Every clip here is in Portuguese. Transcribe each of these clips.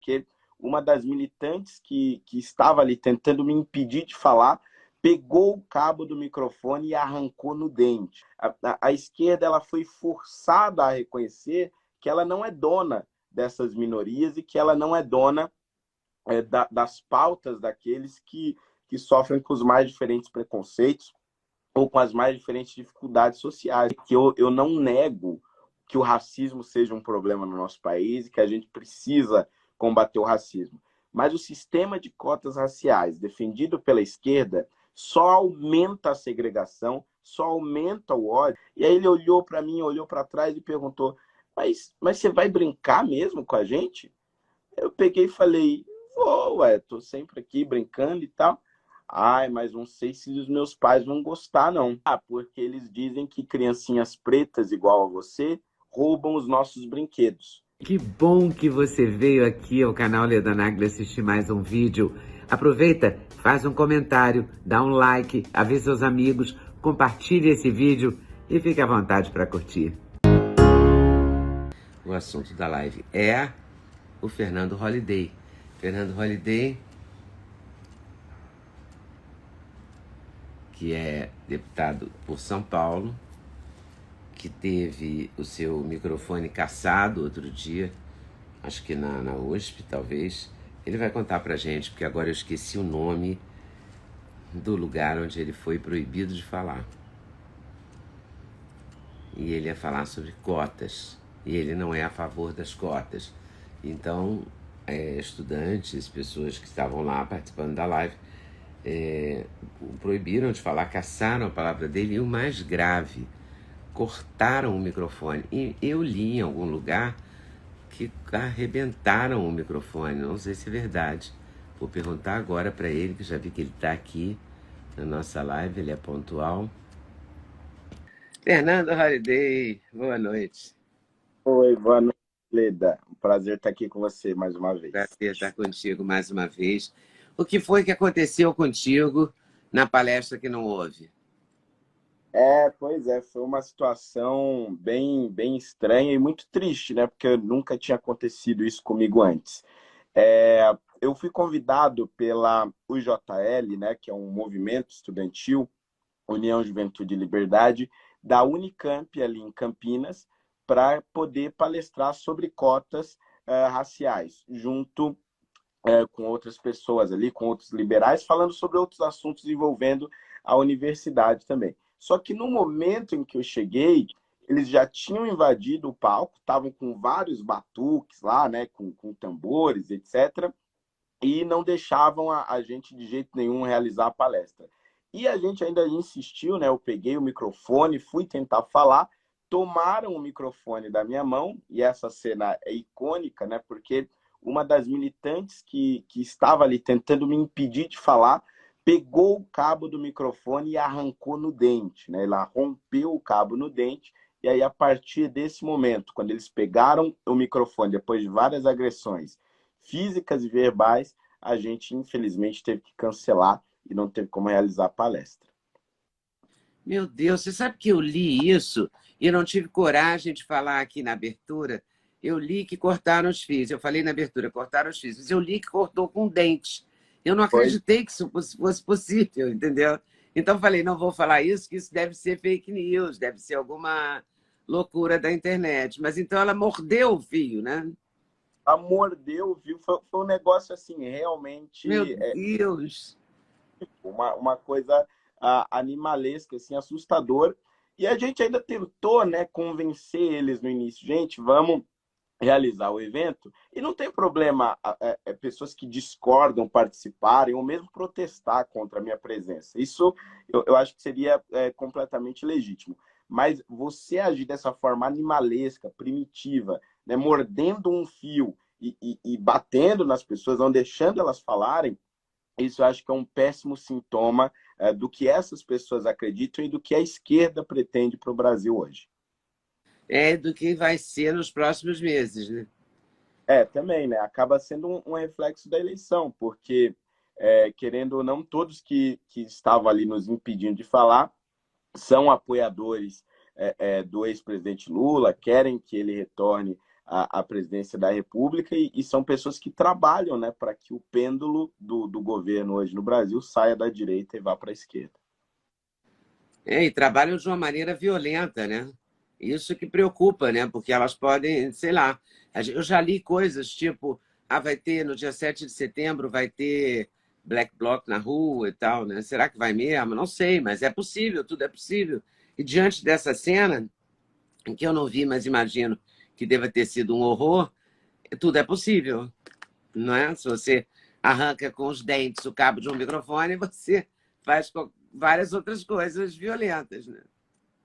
porque uma das militantes que estava ali tentando me impedir de falar pegou o cabo do microfone e arrancou no dente. A esquerda ela foi forçada a reconhecer que ela não é dona dessas minorias e que ela não é dona das pautas daqueles que sofrem com os mais diferentes preconceitos ou com as mais diferentes dificuldades sociais. Que eu não nego que o racismo seja um problema no nosso país e que a gente precisa combater o racismo. Mas o sistema de cotas raciais defendido pela esquerda só aumenta a segregação, só aumenta o ódio. E aí ele olhou para mim, olhou para trás e perguntou, mas você vai brincar mesmo com a gente? Eu peguei e falei, vou, tô sempre aqui brincando e tal. Ai, mas não sei se os meus pais vão gostar, não. Ah, porque eles dizem que criancinhas pretas igual a você roubam os nossos brinquedos. Que bom que você veio aqui ao canal Leda Nagli assistir mais um vídeo. Aproveita, faz um comentário, dá um like, avisa seus amigos, compartilhe esse vídeo e fique à vontade para curtir. O assunto da live é o Fernando Holliday. Fernando Holliday, que é deputado por São Paulo, que teve o seu microfone cassado outro dia, acho que na USP, talvez. Ele vai contar pra gente, porque agora eu esqueci o nome do lugar onde ele foi proibido de falar. E ele ia falar sobre cotas, e ele não é a favor das cotas. Então, estudantes, pessoas que estavam lá participando da live, o proibiram de falar, cassaram a palavra dele, e o mais grave, cortaram o microfone. E eu li em algum lugar que arrebentaram o microfone, não sei se é verdade. Vou perguntar agora para ele, que já vi que ele está aqui na nossa live, ele é pontual. Fernando Holliday, boa noite. Oi, boa noite, Leda. Um prazer estar aqui com você mais uma vez. Prazer estar contigo mais uma vez. O que foi que aconteceu contigo na palestra que não houve? Pois é, foi uma situação bem estranha e muito triste, né? Porque nunca tinha acontecido isso comigo antes. Eu fui convidado pela UJL, né, que é um movimento estudantil, União Juventude e Liberdade, da Unicamp, ali em Campinas, para poder palestrar sobre cotas raciais, junto com outras pessoas ali, com outros liberais, falando sobre outros assuntos envolvendo a universidade também. Só que no momento em que eu cheguei, eles já tinham invadido o palco, estavam com vários batuques lá, né, com tambores, etc., e não deixavam a gente de jeito nenhum realizar a palestra. E a gente ainda insistiu, né? Eu peguei o microfone, fui tentar falar, tomaram o microfone da minha mão, e essa cena é icônica, né? Porque uma das militantes que estava ali tentando me impedir de falar, pegou o cabo do microfone e arrancou no dente, né? Ela rompeu o cabo no dente, e aí a partir desse momento, quando eles pegaram o microfone, depois de várias agressões físicas e verbais, a gente infelizmente teve que cancelar e não teve como realizar a palestra. Meu Deus, você sabe que eu li isso e não tive coragem de falar aqui na abertura? Eu li que cortaram os fios. Eu falei na abertura, cortaram os fios. Mas eu li que cortou com dente. Eu não acreditei que isso fosse possível, entendeu? Então eu falei, não vou falar isso, que isso deve ser fake news, deve ser alguma loucura da internet. Mas então ela mordeu o fio, né? A mordeu, viu? Foi um negócio assim, realmente Meu Deus! uma coisa animalesca, assim, assustador. E a gente ainda tentou, né, convencer eles no início, gente, vamos realizar o evento, e não tem problema pessoas que discordam participarem ou mesmo protestar contra a minha presença. Isso eu acho que seria completamente legítimo. Mas você agir dessa forma animalesca, primitiva, né, mordendo um fio e batendo nas pessoas, não deixando elas falarem, isso eu acho que é um péssimo sintoma do que essas pessoas acreditam e do que a esquerda pretende para o Brasil hoje. Do que vai ser nos próximos meses, né? Também, né? Acaba sendo um reflexo da eleição, porque, querendo ou não, todos que estavam ali nos impedindo de falar são apoiadores do ex-presidente Lula, querem que ele retorne a presidência da República e são pessoas que trabalham, né, para que o pêndulo do governo hoje no Brasil saia da direita e vá para a esquerda. E trabalham de uma maneira violenta, né? Isso que preocupa, né? Porque elas podem, sei lá, eu já li coisas tipo, vai ter no dia 7 de setembro, vai ter Black Bloc na rua e tal, né? Será que vai mesmo? Não sei, mas é possível, tudo é possível. E diante dessa cena, que eu não vi, mas imagino que deva ter sido um horror, tudo é possível, não é? Se você arranca com os dentes o cabo de um microfone, você faz várias outras coisas violentas, né?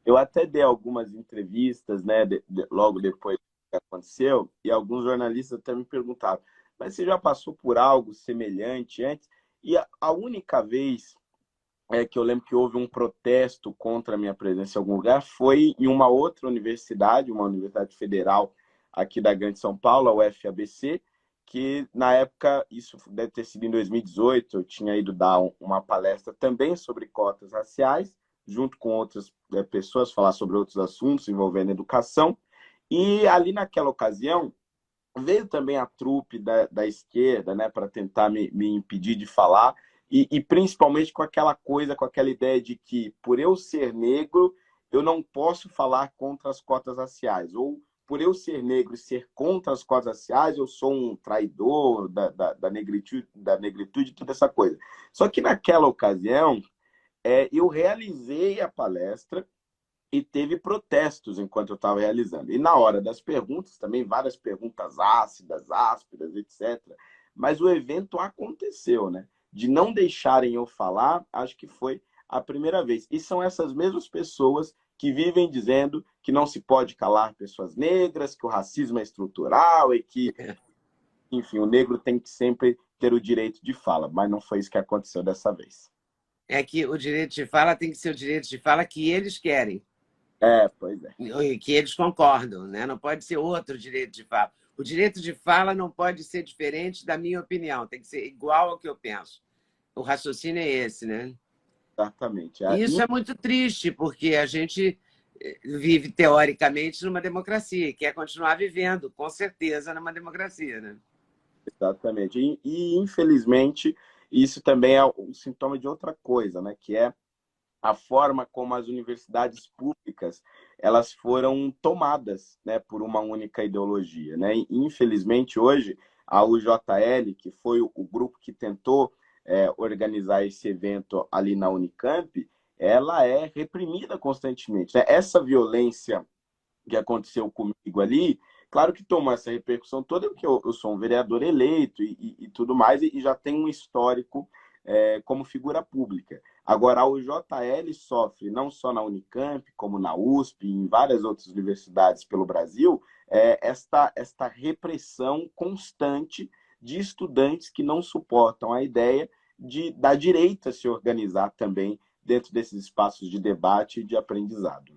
Eu até dei algumas entrevistas, né, logo depois que aconteceu, e alguns jornalistas até me perguntaram, mas você já passou por algo semelhante antes? E a única vez que eu lembro que houve um protesto contra a minha presença em algum lugar foi em uma outra universidade, uma universidade federal aqui da Grande São Paulo, a UFABC, que na época, isso deve ter sido em 2018, eu tinha ido dar uma palestra também sobre cotas raciais, junto com outras pessoas, falar sobre outros assuntos envolvendo educação. E ali naquela ocasião, veio também a trupe da esquerda, né, para tentar me impedir de falar, principalmente com aquela coisa, com aquela ideia de que, por eu ser negro, eu não posso falar contra as cotas raciais, ou por eu ser negro e ser contra as cotas raciais, eu sou um traidor da negritude, toda essa coisa. Só que naquela ocasião, eu realizei a palestra e teve protestos enquanto eu estava realizando. E na hora das perguntas, também várias perguntas ácidas, ásperas, etc. Mas o evento aconteceu, né? De não deixarem eu falar, acho que foi a primeira vez. E são essas mesmas pessoas que vivem dizendo que não se pode calar pessoas negras, que o racismo é estrutural e que, enfim, o negro tem que sempre ter o direito de fala. Mas não foi isso que aconteceu dessa vez. É que o direito de fala tem que ser o direito de fala que eles querem, Pois é. que eles concordam, né? Não pode ser outro direito de fala. O direito de fala não pode ser diferente da minha opinião, tem que ser igual ao que eu penso. O raciocínio é esse, né? Exatamente. E isso é muito triste, porque a gente vive teoricamente numa democracia e quer continuar vivendo, com certeza, numa democracia, né? Exatamente. Infelizmente, isso também é um sintoma de outra coisa, né? Que é a forma como as universidades públicas elas foram tomadas, né, por uma única ideologia, né? E, infelizmente, hoje, a UJL, que foi o grupo que tentou organizar esse evento ali na Unicamp, ela é reprimida constantemente, né? Essa violência que aconteceu comigo ali, claro que tomou essa repercussão toda, porque eu sou um vereador eleito e tudo mais, e já tem um histórico como figura pública. Agora, o JL sofre, não só na Unicamp, como na USP e em várias outras universidades pelo Brasil, esta repressão constante de estudantes que não suportam a ideia da direita se organizar também dentro desses espaços de debate e de aprendizado.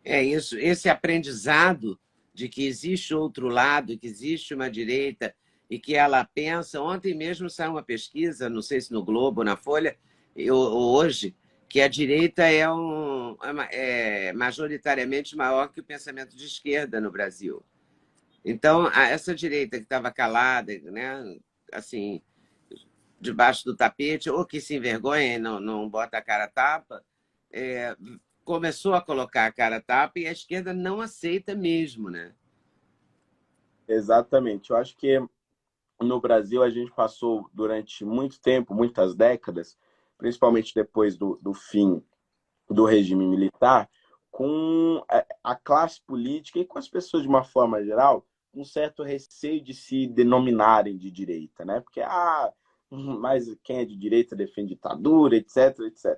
É isso, esse aprendizado de que existe outro lado, que existe uma direita e que ela pensa. Ontem mesmo saiu uma pesquisa, não sei se no Globo, na Folha, ou hoje, que a direita é majoritariamente maior que o pensamento de esquerda no Brasil. Então, essa direita que estava calada, né, assim, debaixo do tapete, ou que se envergonha e não bota a cara a tapa, começou a colocar a cara a tapa e a esquerda não aceita mesmo, né? Exatamente. Eu acho que no Brasil a gente passou durante muito tempo, muitas décadas, principalmente depois do fim do regime militar, com a classe política e com as pessoas de uma forma geral, um certo receio de se denominarem de direita, né? Porque, mas quem é de direita defende ditadura, etc, etc.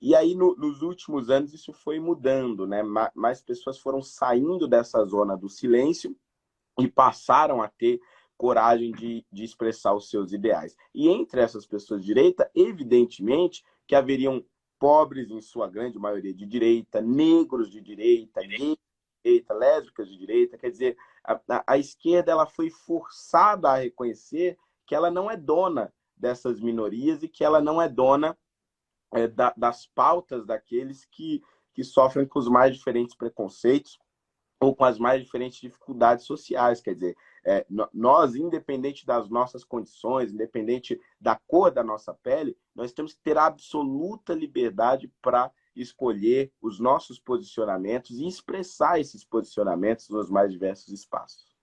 E aí, nos últimos anos, isso foi mudando, né? Mais pessoas foram saindo dessa zona do silêncio e passaram a ter coragem de expressar os seus ideais. E entre essas pessoas de direita, evidentemente que haveriam pobres, em sua grande maioria, de direita, negros de direita, gays de direita, lésbicas de direita. Quer dizer, a esquerda ela foi forçada a reconhecer que ela não é dona dessas minorias e que ela não é dona das pautas daqueles que sofrem com os mais diferentes preconceitos ou com as mais diferentes dificuldades sociais. Quer dizer, nós, independente das nossas condições, independente da cor da nossa pele, nós temos que ter absoluta liberdade para escolher os nossos posicionamentos e expressar esses posicionamentos nos mais diversos espaços.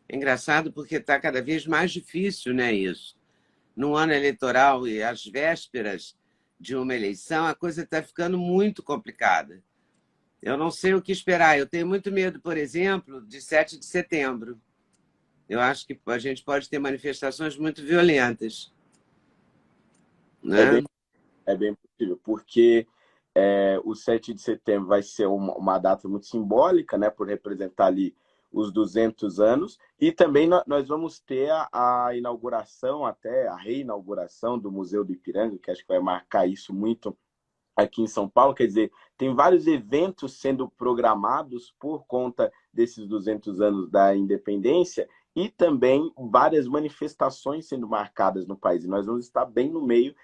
É engraçado porque está cada vez mais difícil, né, isso. No ano eleitoral e às vésperas de uma eleição, a coisa está ficando muito complicada. Eu não sei o que esperar. Eu tenho muito medo, por exemplo, de 7 de setembro. Eu acho que a gente pode ter manifestações muito violentas, É bem, né? é bem possível, porque o 7 de setembro vai ser uma data muito simbólica, né, por representar ali os 200 anos, e também nós vamos ter a inauguração, até a reinauguração do Museu do Ipiranga, que acho que vai marcar isso muito aqui em São Paulo. Quer dizer, tem vários eventos sendo programados por conta desses 200 anos da independência e também várias manifestações sendo marcadas no país. E nós vamos estar bem no meio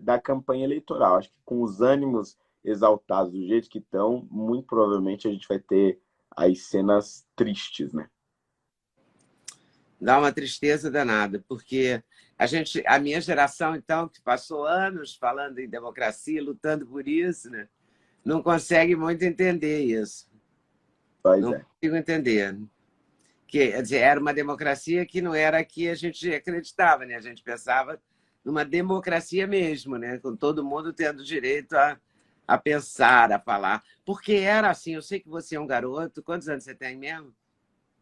da campanha eleitoral. Acho que com os ânimos exaltados do jeito que estão, muito provavelmente a gente vai ter aí cenas tristes, né? Dá uma tristeza danada, porque a minha geração, então, que passou anos falando em democracia, lutando por isso, né, não consegue muito entender isso. Pois Não é. consigo entender. Que, quer dizer, era uma democracia que não era a que a gente acreditava, né? A gente pensava numa democracia mesmo, né? Com todo mundo tendo direito a pensar, a falar. Porque era assim, eu sei que você é um garoto, quantos anos você tem mesmo?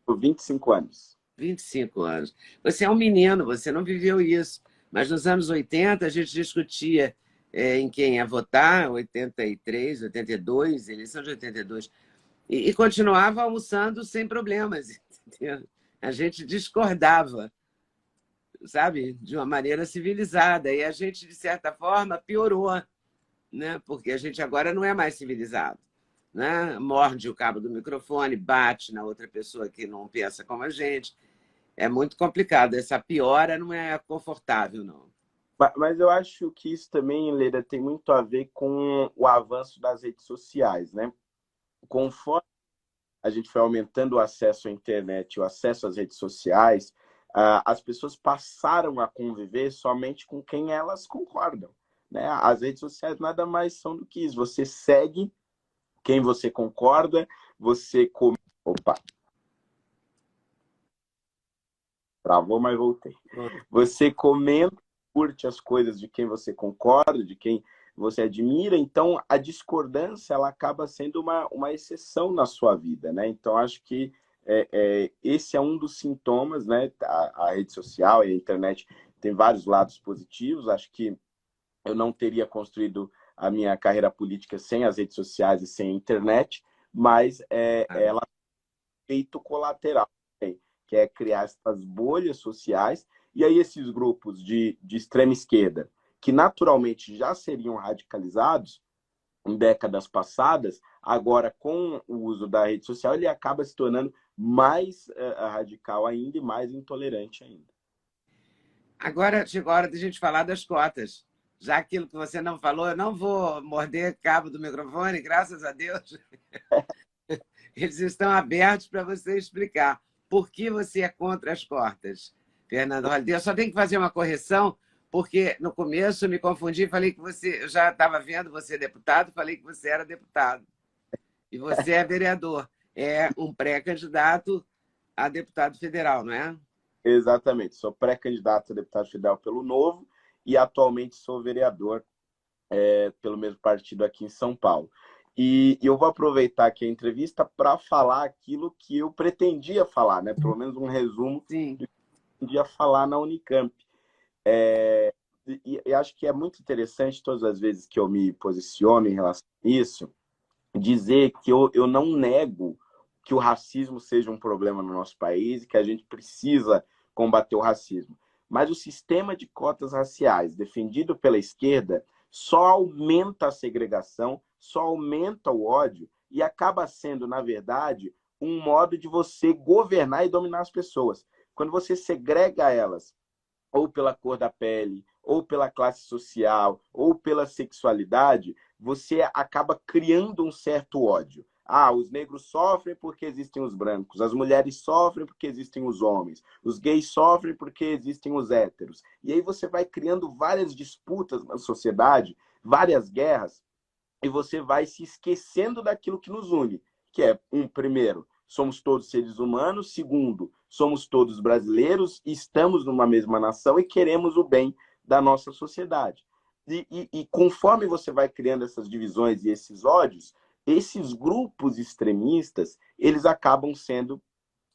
Por 25 anos. 25 anos. Você é um menino, você não viveu isso. Mas nos anos 80 a gente discutia em quem ia votar, 83, 82, eleição de 82, e continuava almoçando sem problemas. Entendeu? A gente discordava, sabe, de uma maneira civilizada. E a gente, de certa forma, piorou, né? Porque a gente agora não é mais civilizado. Né? Morde o cabo do microfone, bate na outra pessoa que não pensa como a gente. É muito complicado. Essa piora não é confortável, não. Mas eu acho que isso também, Leira, tem muito a ver com o avanço das redes sociais, né? Conforme a gente foi aumentando o acesso à internet, o acesso às redes sociais, as pessoas passaram a conviver somente com quem elas concordam, né? As redes sociais nada mais são do que isso. Você segue quem você concorda, você... Opa, travou, mas voltei. Você comenta, curte as coisas de quem você concorda, de quem você admira, então a discordância ela acaba sendo uma exceção na sua vida, né? Então acho que esse é um dos sintomas, né? A rede social e a internet tem vários lados positivos. Acho que eu não teria construído a minha carreira política sem as redes sociais e sem a internet, mas ela é efeito colateral, que é criar essas bolhas sociais, e aí esses grupos de extrema esquerda, que naturalmente já seriam radicalizados em décadas passadas, agora com o uso da rede social, ele acaba se tornando mais radical ainda e mais intolerante ainda. Agora chegou a hora de a gente falar das cotas. Já aquilo que você não falou, eu não vou morder cabo do microfone, graças a Deus. Eles estão abertos para você explicar por que você é contra as cotas, Fernando Holliday. Eu só tenho que fazer uma correção, porque no começo eu me confundi e falei que você... Eu já estava vendo você deputado, falei que você era deputado. E você é vereador. É um pré-candidato a deputado federal, não é? Exatamente, sou pré-candidato a deputado federal pelo Novo e atualmente sou vereador pelo mesmo partido aqui em São Paulo. E eu vou aproveitar aqui a entrevista para falar aquilo que eu pretendia falar, né? Pelo menos um resumo Sim. do que eu pretendia falar na Unicamp. E acho que é muito interessante, todas as vezes que eu me posiciono em relação a isso, dizer que eu não nego que o racismo seja um problema no nosso país e que a gente precisa combater o racismo. Mas o sistema de cotas raciais defendido pela esquerda só aumenta a segregação, só aumenta o ódio e acaba sendo, na verdade, um modo de você governar e dominar as pessoas. Quando você segrega elas ou pela cor da pele, ou pela classe social, ou pela sexualidade, você acaba criando um certo ódio. Ah, os negros sofrem porque existem os brancos, as mulheres sofrem porque existem os homens, os gays sofrem porque existem os héteros. E aí você vai criando várias disputas na sociedade, várias guerras, e você vai se esquecendo daquilo que nos une, que é, primeiro, somos todos seres humanos, segundo, somos todos brasileiros, estamos numa mesma nação e queremos o bem da nossa sociedade. E conforme você vai criando essas divisões e esses ódios, esses grupos extremistas, eles acabam sendo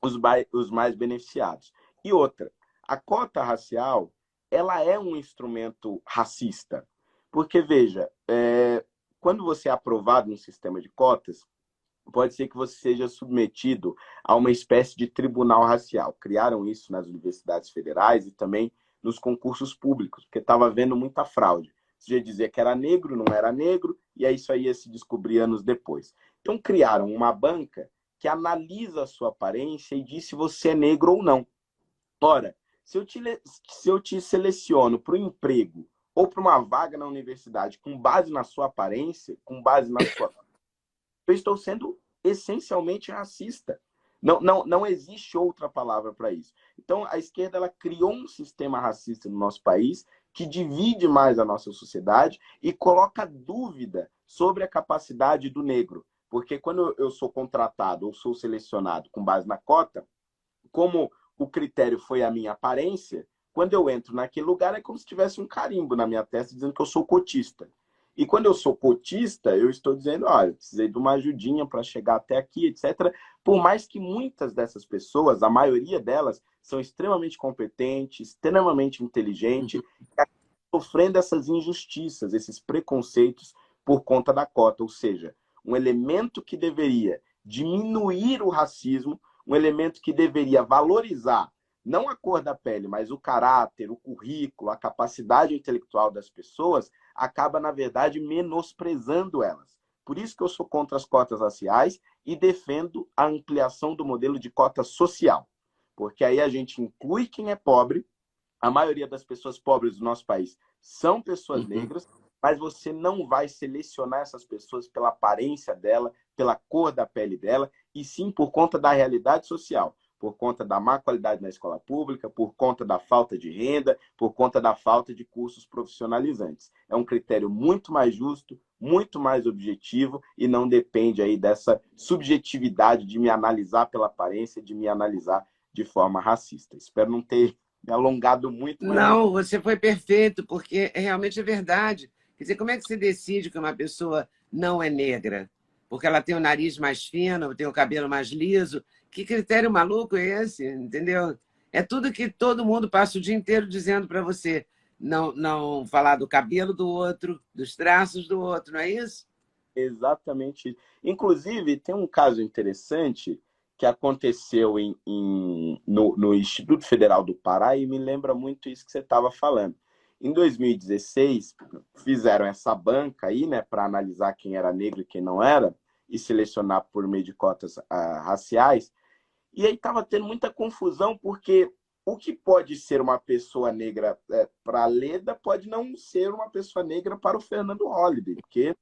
os mais beneficiados. E outra, a cota racial, ela é um instrumento racista. Porque, veja, quando você é aprovado num sistema de cotas, pode ser que você seja submetido a uma espécie de tribunal racial. Criaram isso nas universidades federais e também nos concursos públicos, porque estava havendo muita fraude. Você já dizia que era negro, não era negro, e aí isso aí ia se descobrir anos depois. Então criaram uma banca que analisa a sua aparência e diz se você é negro ou não. Ora, se eu te seleciono para um emprego ou para uma vaga na universidade com base na sua aparência, com base na sua, eu estou sendo essencialmente racista. Não existe outra palavra para isso. Então, a esquerda ela criou um sistema racista no nosso país que divide mais a nossa sociedade e coloca dúvida sobre a capacidade do negro. Porque quando eu sou contratado ou sou selecionado com base na cota, como o critério foi a minha aparência, quando eu entro naquele lugar é como se tivesse um carimbo na minha testa dizendo que eu sou cotista. E quando eu sou cotista, eu estou dizendo, olha, precisei de uma ajudinha para chegar até aqui, etc. Por mais que muitas dessas pessoas, a maioria delas, são extremamente competentes, extremamente inteligentes, sofrendo essas injustiças, esses preconceitos por conta da cota. Ou seja, um elemento que deveria diminuir o racismo, um elemento que deveria valorizar não a cor da pele, mas o caráter, o currículo, a capacidade intelectual das pessoas, acaba, na verdade, menosprezando elas. Por isso que eu sou contra as cotas raciais e defendo a ampliação do modelo de cota social. Porque aí a gente inclui quem é pobre, a maioria das pessoas pobres do nosso país são pessoas negras, mas você não vai selecionar essas pessoas pela aparência dela, pela cor da pele dela, e sim por conta da realidade social, por conta da má qualidade na escola pública, por conta da falta de renda, por conta da falta de cursos profissionalizantes. É um critério muito mais justo, muito mais objetivo e não depende aí dessa subjetividade de me analisar pela aparência, de me analisar de forma racista. Espero não ter me alongado muito, mas Não, você foi perfeito, porque realmente é verdade. Quer dizer, como é que você decide que uma pessoa não é negra? Porque ela tem o nariz mais fino, tem o cabelo mais liso. Que critério maluco é esse? Entendeu? É tudo que todo mundo passa o dia inteiro dizendo para você. Não falar do cabelo do outro, dos traços do outro, não é isso? exatamente isso. Inclusive, tem um caso interessante que aconteceu no Instituto Federal do Pará e me lembra muito isso que você estava falando. Em 2016, fizeram essa banca aí, né, para analisar quem era negro e quem não era, e selecionar por meio de cotas raciais. E aí estava tendo muita confusão, porque o que pode ser uma pessoa negra para a Leda pode não ser uma pessoa negra para o Fernando Holliday, porque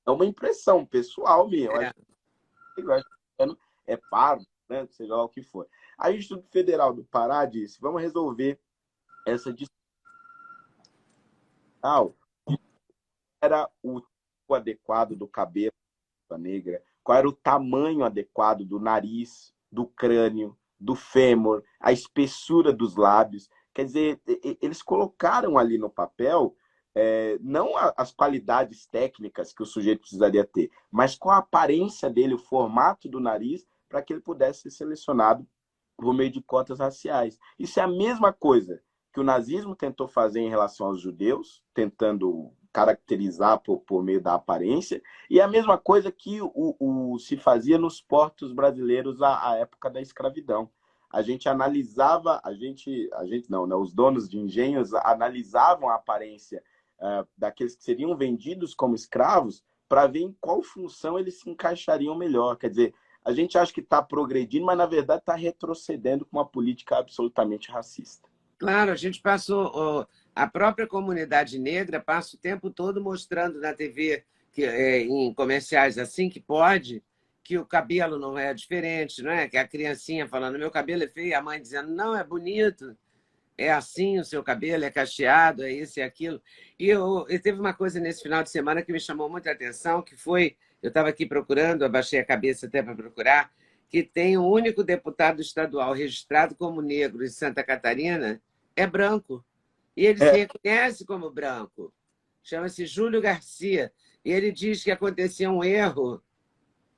é uma impressão pessoal minha. É. Eu acho que é pardo, né? Seja lá o que for. Aí o Instituto Federal do Pará disse: vamos resolver essa discussão. Era o tipo adequado do cabelo da negra, qual era o tamanho adequado do nariz, do crânio, do fêmur, a espessura dos lábios. Quer dizer, eles colocaram ali no papel não as qualidades técnicas que o sujeito precisaria ter, mas qual a aparência dele, o formato do nariz, para que ele pudesse ser selecionado por meio de cotas raciais. Isso é a mesma coisa que o nazismo tentou fazer em relação aos judeus, tentando caracterizar por meio da aparência, e a mesma coisa que se fazia nos portos brasileiros à época da escravidão. A gente analisava, a gente não, né? Os donos de engenhos analisavam a aparência daqueles que seriam vendidos como escravos para ver em qual função eles se encaixariam melhor. Quer dizer, a gente acha que está progredindo, mas na verdade está retrocedendo com uma política absolutamente racista. Claro, a gente passou, a própria comunidade negra passa o tempo todo mostrando na TV, em comerciais assim que pode, que o cabelo não é diferente, não é? Que a criancinha falando, meu cabelo é feio, a mãe dizendo, não, é bonito, é assim o seu cabelo, é cacheado, é isso e aquilo. E teve uma coisa nesse final de semana que me chamou muita atenção, que foi, eu estava aqui procurando, abaixei a cabeça até para procurar, que tem um único deputado estadual registrado como negro em Santa Catarina, é branco. E ele se É, reconhece como branco. Chama-se Júlio Garcia. E ele diz que acontecia um erro,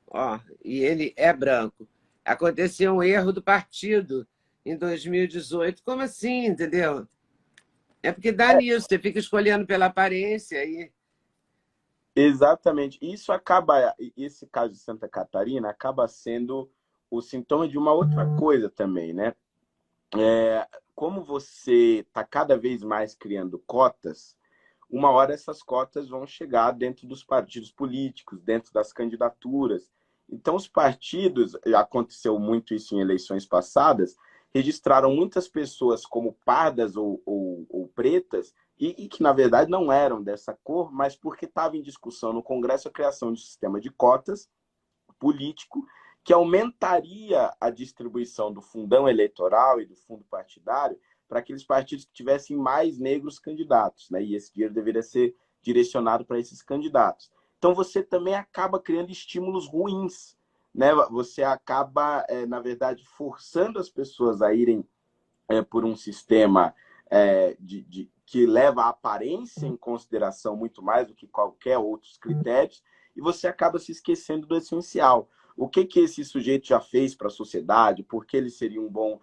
ó, e ele é branco. Aconteceu um erro do partido em 2018. Como assim, entendeu? É porque dá nisso, você fica escolhendo pela aparência e exatamente. Isso acaba, esse caso de Santa Catarina acaba sendo o sintoma de uma outra coisa também, né? Como você está cada vez mais criando cotas, uma hora essas cotas vão chegar dentro dos partidos políticos, dentro das candidaturas. Então, os partidos, aconteceu muito isso em eleições passadas, registraram muitas pessoas como pardas ou pretas, e que, na verdade, não eram dessa cor, mas porque estava em discussão no Congresso a criação de um sistema de cotas político que aumentaria a distribuição do fundão eleitoral e do fundo partidário para aqueles partidos que tivessem mais negros candidatos, né? E esse dinheiro deveria ser direcionado para esses candidatos. Então você também acaba criando estímulos ruins, né? Você acaba, na verdade, forçando as pessoas a irem por um sistema que leva a aparência em consideração muito mais do que qualquer outros critérios, e você acaba se esquecendo do essencial. O que esse sujeito já fez para a sociedade, por que ele seria um bom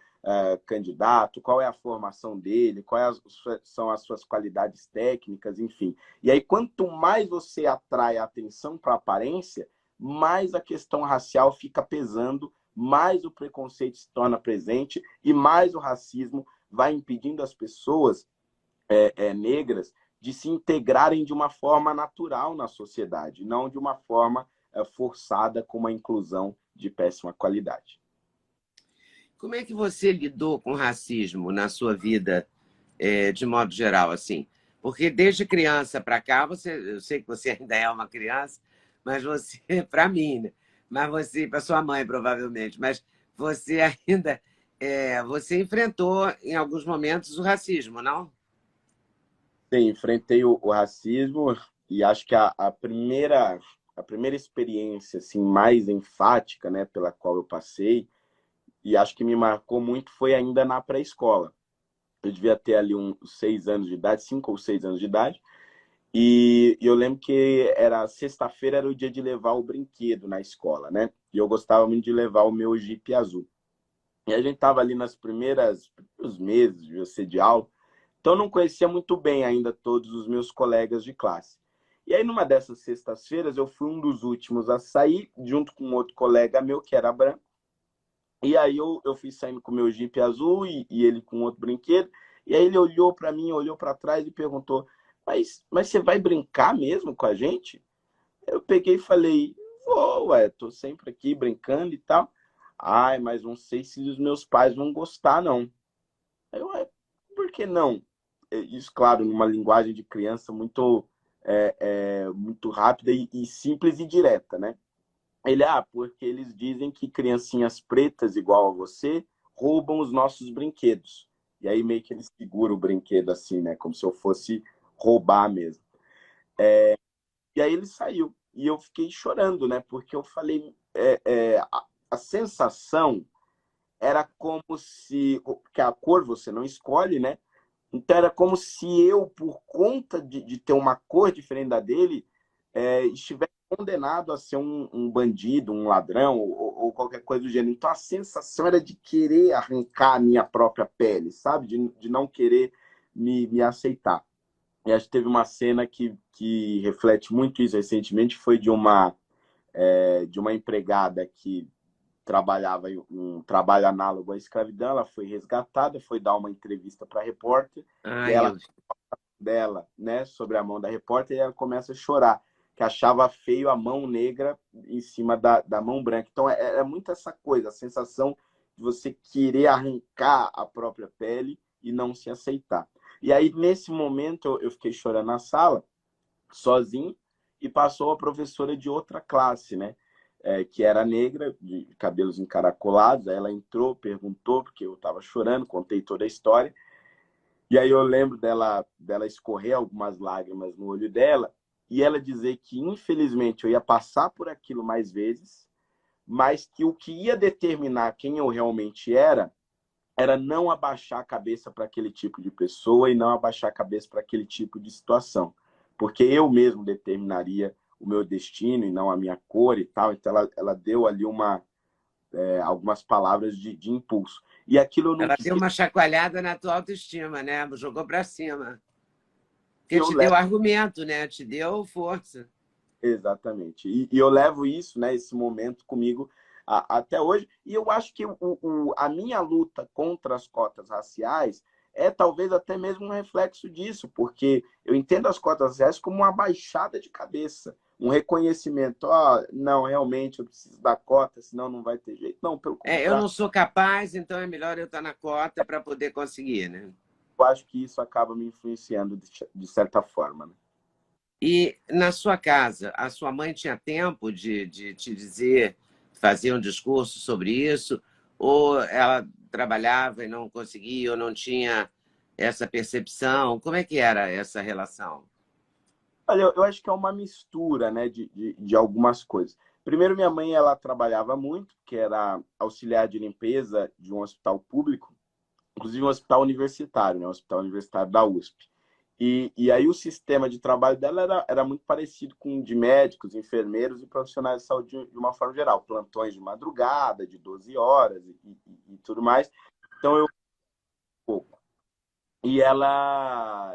candidato, qual é a formação dele, quais são as suas qualidades técnicas, enfim. E aí, quanto mais você atrai a atenção para a aparência, mais a questão racial fica pesando, mais o preconceito se torna presente e mais o racismo vai impedindo as pessoas negras de se integrarem de uma forma natural na sociedade, não de uma forma forçada com uma inclusão de péssima qualidade. como é que você lidou com o racismo na sua vida, de modo geral, assim? Porque desde criança para cá, eu sei que você ainda é uma criança, mas você, para mim, né? Mas você, para sua mãe, provavelmente, mas você ainda, você enfrentou em alguns momentos o racismo, não? Sim, enfrentei o racismo e acho que a primeira experiência assim, mais enfática, né, pela qual eu passei, e acho que me marcou muito, foi ainda na pré-escola. Eu devia ter ali uns 6 anos de idade, 5 ou 6 anos de idade, e eu lembro que era sexta-feira, era o dia de levar o brinquedo na escola, né? E eu gostava muito de levar o meu Jeep azul. E a gente estava ali nas primeiros meses, devia ser de aula, então eu não conhecia muito bem ainda todos os meus colegas de classe. E aí, numa dessas sextas-feiras, eu fui um dos últimos a sair, junto com outro colega meu, que era branco. E aí eu fui saindo com o meu Jeep azul e ele com outro brinquedo. E aí ele olhou para mim, olhou para trás e perguntou: mas você vai brincar mesmo com a gente? Eu peguei e falei: vou, tô sempre aqui brincando e tal. Ai, mas não sei se os meus pais vão gostar, não. Aí eu, por que não? Isso, claro, numa linguagem de criança muito rápida e simples e direta, né? Ele, porque eles dizem que criancinhas pretas igual a você roubam os nossos brinquedos. E aí meio que ele segura o brinquedo assim, né? Como se eu fosse roubar mesmo. E aí ele saiu. E eu fiquei chorando, né? Porque eu falei, a sensação era como se, porque a cor você não escolhe, né? Então era como se eu, por conta de ter uma cor diferente da dele, estivesse condenado a ser um bandido, um ladrão ou qualquer coisa do gênero. Então a sensação era de querer arrancar a minha própria pele, sabe? De não querer me aceitar. E acho que teve uma cena que reflete muito isso recentemente, foi de uma empregada que trabalhava em um trabalho análogo à escravidão. Ela foi resgatada, foi dar uma entrevista para a repórter, e Ai, ela dela, né, sobre a mão da repórter, e ela começa a chorar, que achava feio a mão negra em cima da mão branca. Então é muito essa coisa, a sensação de você querer arrancar a própria pele e não se aceitar. E aí, nesse momento, eu fiquei chorando na sala, sozinho, e passou a professora de outra classe, né? que era negra, de cabelos encaracolados. Aí ela entrou, perguntou, porque eu estava chorando, contei toda a história. E aí eu lembro dela escorrer algumas lágrimas no olho dela e ela dizer que, infelizmente, eu ia passar por aquilo mais vezes, mas que o que ia determinar quem eu realmente era não abaixar a cabeça para aquele tipo de pessoa e não abaixar a cabeça para aquele tipo de situação. Porque eu mesmo determinaria o meu destino e não a minha cor e tal. Então ela deu ali algumas palavras de impulso. E aquilo eu Ela nunca deu esqueci. uma chacoalhada na tua autoestima, né? Jogou para cima. Porque Eu te levo, deu argumento, né? Te deu força. exatamente. E eu levo isso, né, esse momento comigo até hoje. E eu acho que a minha luta contra as cotas raciais é talvez até mesmo um reflexo disso, porque eu entendo as cotas raciais como uma baixada de cabeça, um reconhecimento. Não, realmente eu preciso da cota, senão não vai ter jeito. Não, pelo Eu contrário, não sou capaz, então é melhor eu estar na cota para poder conseguir, né? eu acho que isso acaba me influenciando de certa forma, né? E na sua casa, a sua mãe tinha tempo de te dizer, fazer um discurso sobre isso? Ou ela trabalhava e não conseguia, ou não tinha essa percepção? Como é que era essa relação? Olha, eu acho que é uma mistura, né, de algumas coisas. Primeiro, minha mãe, ela trabalhava muito, que era auxiliar de limpeza de um hospital público, inclusive um hospital universitário, né, um hospital universitário da USP. E aí o sistema de trabalho dela era muito parecido com o de médicos, enfermeiros e profissionais de saúde de uma forma geral. Plantões de madrugada, de 12 horas e tudo mais. Então, eu pouco. E ela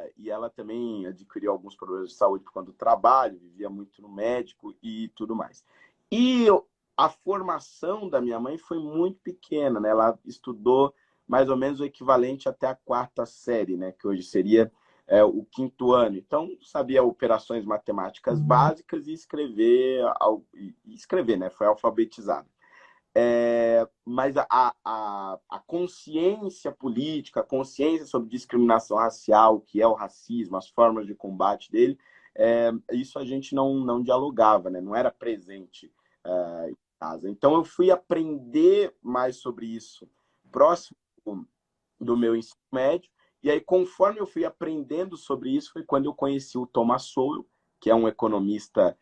também adquiriu alguns problemas de saúde por conta do trabalho, vivia muito no médico e tudo mais. E a formação da minha mãe foi muito pequena, né? Ela estudou mais ou menos o equivalente até a quarta série, né? Que hoje seria o quinto ano. Então, sabia operações matemáticas básicas e escrever, né? Foi alfabetizada. Mas a consciência política, a consciência sobre discriminação racial, que é o racismo, as formas de combate dele, isso a gente não dialogava, né? Não era presente em casa. Então eu fui aprender mais sobre isso próximo do meu ensino médio, e aí conforme eu fui aprendendo sobre isso, foi quando eu conheci o Thomas Sowell, que é um economista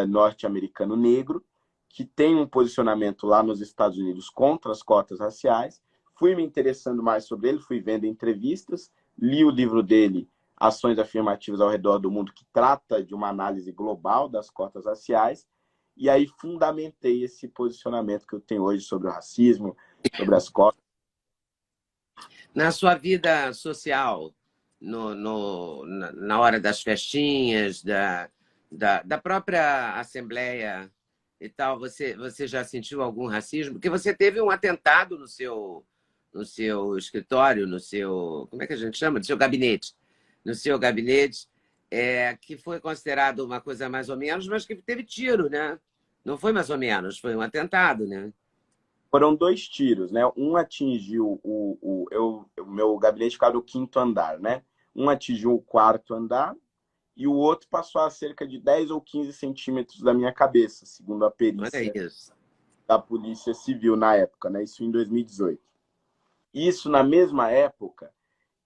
norte-americano negro, que tem um posicionamento lá nos Estados Unidos contra as cotas raciais. Fui me interessando mais sobre ele, fui vendo entrevistas, li o livro dele, Ações Afirmativas ao Redor do Mundo, que trata de uma análise global das cotas raciais, e aí fundamentei esse posicionamento que eu tenho hoje sobre o racismo, sobre as cotas. Na sua vida social, na hora das festinhas, da própria assembleia e tal, você já sentiu algum racismo? Porque você teve um atentado no seu escritório, como é que a gente chama? No seu gabinete. No seu gabinete, que foi considerado uma coisa mais ou menos, mas que teve tiro, né? Não foi mais ou menos, foi um atentado, né? Foram dois tiros, né? Um atingiu o meu gabinete ficava no quinto andar, né? Um atingiu o quarto andar e o outro passou a cerca de 10 ou 15 centímetros da minha cabeça, segundo a Olha perícia isso. da Polícia Civil na época, né? Isso em 2018. Isso na mesma época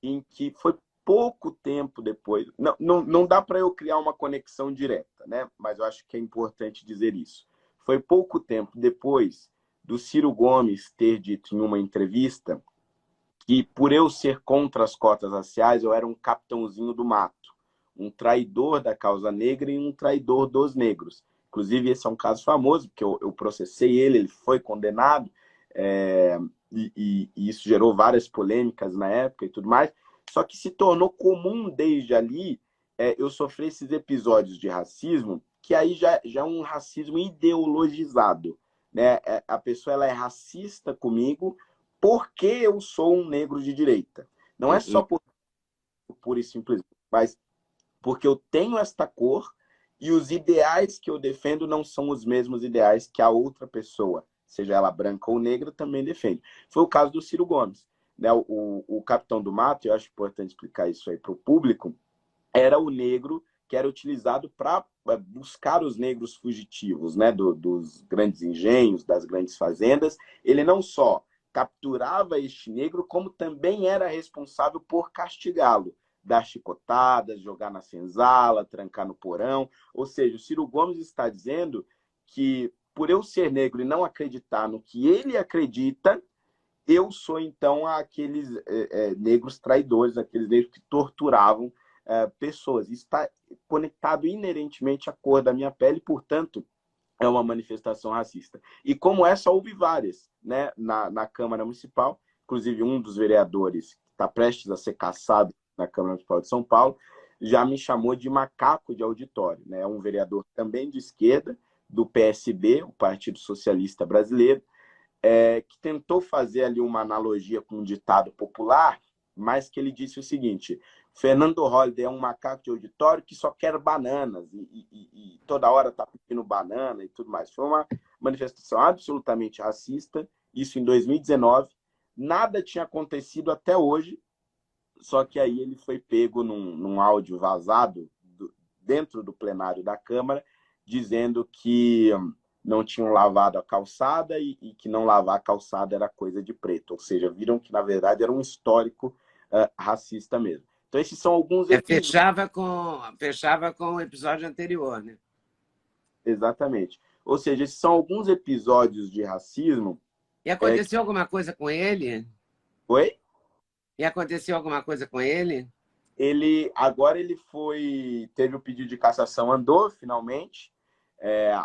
em que foi pouco tempo depois. Não dá para eu criar uma conexão direta, né? Mas eu acho que é importante dizer isso. Foi pouco tempo depois do Ciro Gomes ter dito em uma entrevista que, por eu ser contra as cotas raciais, eu era um capitãozinho do mato, um traidor da causa negra e um traidor dos negros. Inclusive, esse é um caso famoso, porque eu processei ele foi condenado, é, e isso gerou várias polêmicas na época e tudo mais. Só que se tornou comum desde ali eu sofrer esses episódios de racismo, que aí já é um racismo ideologizado. Né? A pessoa ela é racista comigo porque eu sou um negro de direita. Não é só por pura e simplesmente, mas porque eu tenho esta cor e os ideais que eu defendo não são os mesmos ideais que a outra pessoa, seja ela branca ou negra, também defende. Foi o caso do Ciro Gomes. Né? O Capitão do Mato, eu acho importante explicar isso aí para o público, era o negro que era utilizado para buscar os negros fugitivos, né, dos grandes engenhos, das grandes fazendas. Ele não só capturava este negro, como também era responsável por castigá-lo, dar chicotadas, jogar na senzala, trancar no porão. Ou seja, o Ciro Gomes está dizendo que, por eu ser negro e não acreditar no que ele acredita, eu sou, então, aqueles negros traidores, aqueles negros que torturavam pessoas. Isso está conectado inerentemente à cor da minha pele, portanto, é uma manifestação racista. E como essa, houve várias, né, na Câmara Municipal, inclusive um dos vereadores que está prestes a ser cassado na Câmara Municipal de São Paulo, já me chamou de macaco de auditório. Né? É um vereador também de esquerda, do PSB, o Partido Socialista Brasileiro, que tentou fazer ali uma analogia com um ditado popular, mas que ele disse o seguinte: Fernando Holliday é um macaco de auditório que só quer bananas e toda hora está pedindo banana e tudo mais. Foi uma manifestação absolutamente racista, isso em 2019. Nada tinha acontecido até hoje, só que aí ele foi pego num áudio vazado dentro do plenário da Câmara, dizendo que não tinham lavado a calçada e que não lavar a calçada era coisa de preto. Ou seja, viram que, na verdade, era um histórico racista mesmo. Então, esses são alguns episódios. Fechava com o episódio anterior, né? Exatamente. Ou seja, esses são alguns episódios de racismo. E aconteceu alguma coisa com ele? Oi? E aconteceu alguma coisa com ele? Agora ele teve o pedido de cassação, andou finalmente.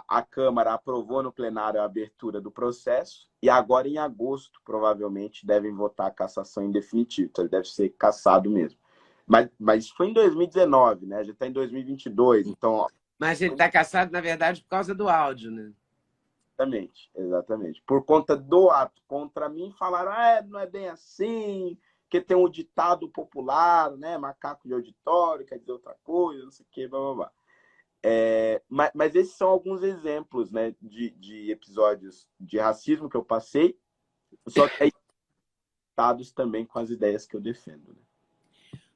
A Câmara aprovou no plenário a abertura do processo e agora, em agosto, provavelmente, devem votar a cassação em definitivo. Então, ele deve ser cassado mesmo. Mas foi em 2019, né? Já está em 2022. Então, mas ele está cassado, na verdade, por causa do áudio, né? Exatamente. Por conta do ato contra mim, falaram, não é bem assim, que tem um ditado popular, né? Macaco de auditório, quer dizer outra coisa, não sei o que, blá, blá, blá. Mas esses são alguns exemplos, né, de episódios de racismo que eu passei, só que aí também com as ideias que eu defendo. Né?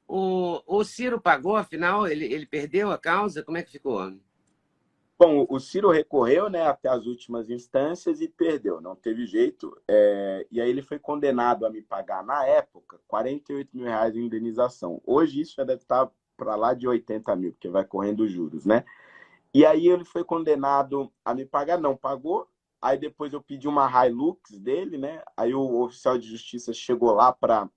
O Ciro pagou, afinal, ele perdeu a causa? Como é que ficou? Bom, o Ciro recorreu, né, até as últimas instâncias e perdeu, não teve jeito. E aí ele foi condenado a me pagar, na época, R$ 48 mil em indenização. Hoje isso já deve estar para lá de 80 mil, porque vai correndo os juros, né? E aí ele foi condenado a me pagar, não pagou. Aí depois eu pedi uma Hilux dele, né? Aí o oficial de justiça chegou lá para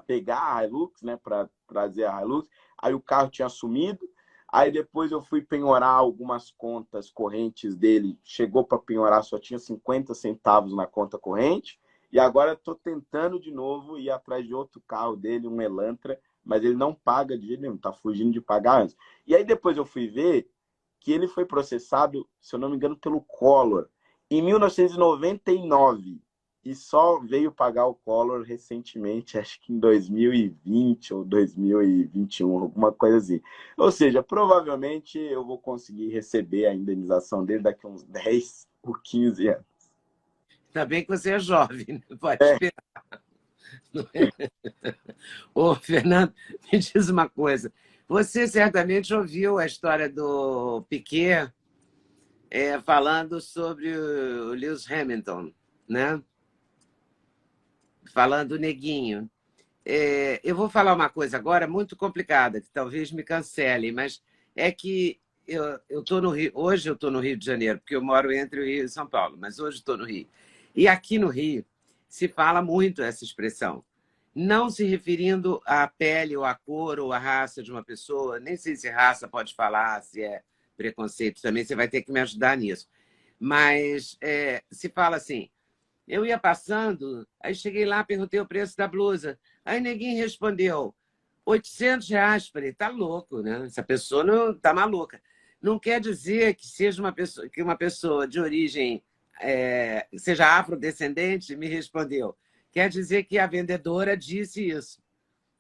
pegar a Hilux, né? Para trazer a Hilux. Aí o carro tinha sumido. Aí depois eu fui penhorar algumas contas correntes dele. Chegou para penhorar, só tinha 50 centavos na conta corrente. E agora estou tentando de novo ir atrás de outro carro dele, um Elantra, mas ele não paga de jeito nenhum, está fugindo de pagar antes. E aí depois eu fui ver que ele foi processado, se eu não me engano, pelo Collor, em 1999, e só veio pagar o Collor recentemente, acho que em 2020 ou 2021, alguma coisa assim. Ou seja, provavelmente eu vou conseguir receber a indenização dele daqui a uns 10 ou 15 anos. Ainda bem que você é jovem, né? Pode esperar. Ô, Fernando, me diz uma coisa. Você certamente ouviu a história do Piquet falando sobre o Lewis Hamilton, né? Falando do neguinho. Eu vou falar uma coisa agora muito complicada, que talvez me cancele, mas é que eu tô no Rio, hoje eu estou no Rio de Janeiro, porque eu moro entre o Rio e São Paulo, mas hoje estou no Rio. E aqui no Rio se fala muito essa expressão, não se referindo à pele ou à cor ou à raça de uma pessoa, nem sei se raça pode falar, se é preconceito também, você vai ter que me ajudar nisso. Mas se fala assim, eu ia passando, aí cheguei lá, perguntei o preço da blusa, aí ninguém respondeu, R$ 800. Falei, tá louco, né? Essa pessoa não tá maluca. Não quer dizer que seja uma pessoa de origem, seja afrodescendente, me respondeu. Quer dizer que a vendedora disse isso.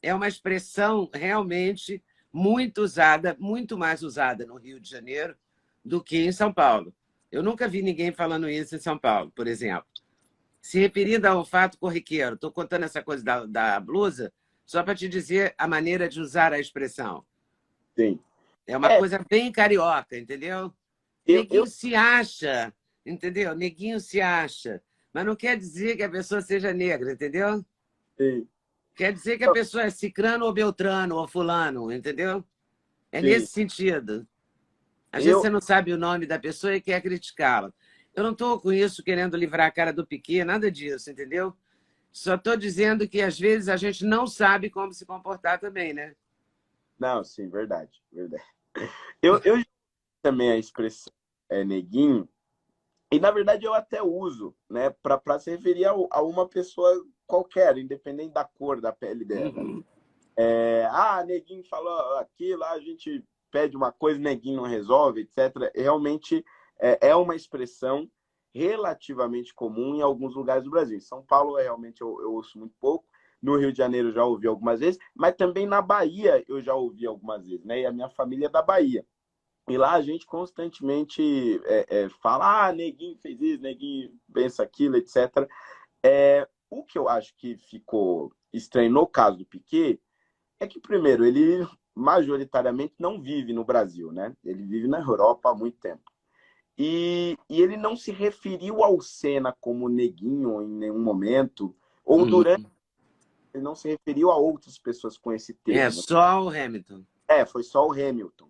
É uma expressão realmente muito usada, muito mais usada no Rio de Janeiro do que em São Paulo. Eu nunca vi ninguém falando isso em São Paulo, por exemplo. Se referindo ao fato corriqueiro, estou contando essa coisa da blusa só para te dizer a maneira de usar a expressão. Sim. É uma É, coisa bem carioca, entendeu? eu Neguinho se acha, entendeu? Neguinho se acha. Mas não quer dizer que a pessoa seja negra, entendeu? sei. Quer dizer que a pessoa é cicrano ou beltrano ou fulano, entendeu? É Sim. nesse sentido. Às vezes Eu, você não sabe o nome da pessoa e quer criticá-la. Eu não estou com isso querendo livrar a cara do Piquet, nada disso, entendeu? Só estou dizendo que às vezes a gente não sabe como se comportar também, né? não, sim, verdade, verdade. Eu já também a expressão neguinho, e na verdade eu até uso, né, para se referir a uma pessoa qualquer, independente da cor da pele dela. Uhum. Neguinho falou aquilo, a gente pede uma coisa, neguinho não resolve, etc. Realmente é uma expressão relativamente comum em alguns lugares do Brasil. Em São Paulo, realmente, eu ouço muito pouco. No Rio de Janeiro, eu já ouvi algumas vezes. Mas também na Bahia, eu já ouvi algumas vezes. Né? E a minha família é da Bahia. E lá a gente constantemente fala, neguinho fez isso, neguinho pensa aquilo, etc. O que eu acho que ficou estranho no caso do Piquet é que, primeiro, ele majoritariamente não vive no Brasil, né? Ele vive na Europa há muito tempo. E ele não se referiu ao Senna como neguinho em nenhum momento, ou durante, Uhum. ele não se referiu a outras pessoas com esse É termo. só o Hamilton. Foi só o Hamilton.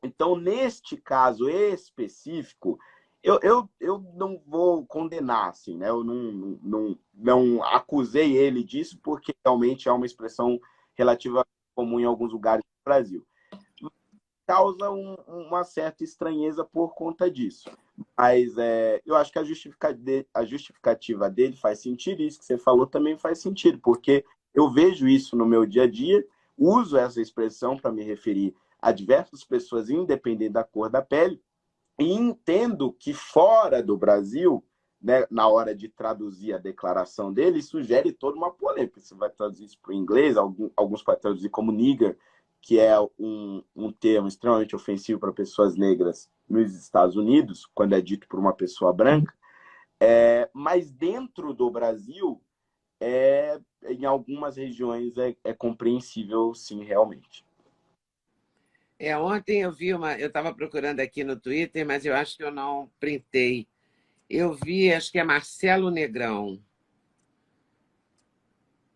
Então, neste caso específico, eu não vou condenar, assim, né? Eu não acusei ele disso, porque realmente é uma expressão relativamente comum em alguns lugares do Brasil. Causa uma certa estranheza por conta disso. Mas eu acho que a justificativa dele faz sentido, isso que você falou também faz sentido, porque eu vejo isso no meu dia a dia, uso essa expressão para me referir a diversas pessoas, independente da cor da pele, e entendo que fora do Brasil, né, na hora de traduzir a declaração dele, sugere toda uma polêmica. Você vai traduzir isso para o inglês, alguns podem traduzir como nigger, que é um termo extremamente ofensivo para pessoas negras nos Estados Unidos, quando é dito por uma pessoa branca. Mas dentro do Brasil, em algumas regiões, é compreensível, sim, realmente. Ontem eu vi uma. Eu estava procurando aqui no Twitter, mas eu acho que eu não printei. Eu vi, acho que é Marcelo Negrão.